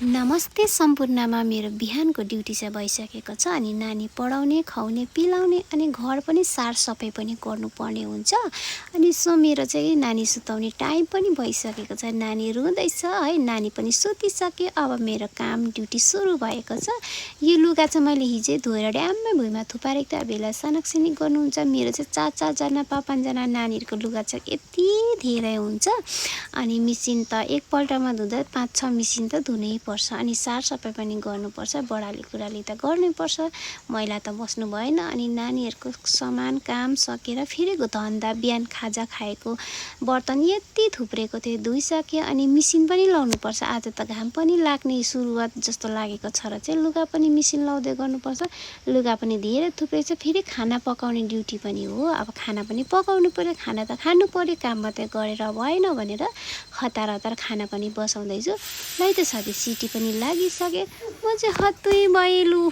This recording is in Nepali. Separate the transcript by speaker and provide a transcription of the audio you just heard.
Speaker 1: नमस्ते सम्पूर्णमा मेरो बिहानको ड्युटी चाहिँ भइसकेको छ अनि नानी पढाउने खुवाउने पिलाउने अनि घर पनि सारसफाइ पनि गर्नुपर्ने हुन्छ अनि सो मेरो चाहिँ नानी सुताउने टाइम पनि भइसकेको छ। नानी रुँदैछ है, नानी पनि सुतिसक्यो। अब मेरो काम ड्युटी सुरु भएको छ। यो लुगा चाहिँ मैले हिजै धोएर ड्याम्मै भुइँमा थुपारेको थिएँ। बेला सनकसिनी गर्नुहुन्छ। मेरो चाहिँ 4-4जना 5-5जना नानीहरूको लुगा चाहिँ यति धेरै हुन्छ अनि मिसिन त एकपल्टमा धुँदा 5-6 मिसिन त धुनै पर्छ अनि सारसफाइ पनि गर्नुपर्छ। बडाले कुराले त गर्नुपर्छ, मैला त बस्नु भएन। अनि नानीहरूको सामान काम सकेर फेरि धन्दा बिहान खाजा खाएको बर्तन यति थुप्रेको थिएँ, धुइसकेँ। अनि मिसिन पनि लाउनुपर्छ। आज त घाम पनि लाग्ने सुरुवात जस्तो लागेको छ र चाहिँ लुगा पनि मिसिन लाउँदै गर्नुपर्छ। लुगा पनि धेरै थुप्रै छ। फेरि खाना पकाउने ड्युटी पनि हो। अब खाना पनि पकाउनु पर्यो, खाना त खानु पर्यो, काम मात्रै गरेर भएन भनेर हतार हतार खाना पनि बसाउँदैछु। लै त साथी सिटी पनि लागिसके। म चाहिँ हत्तुई भएँ लु।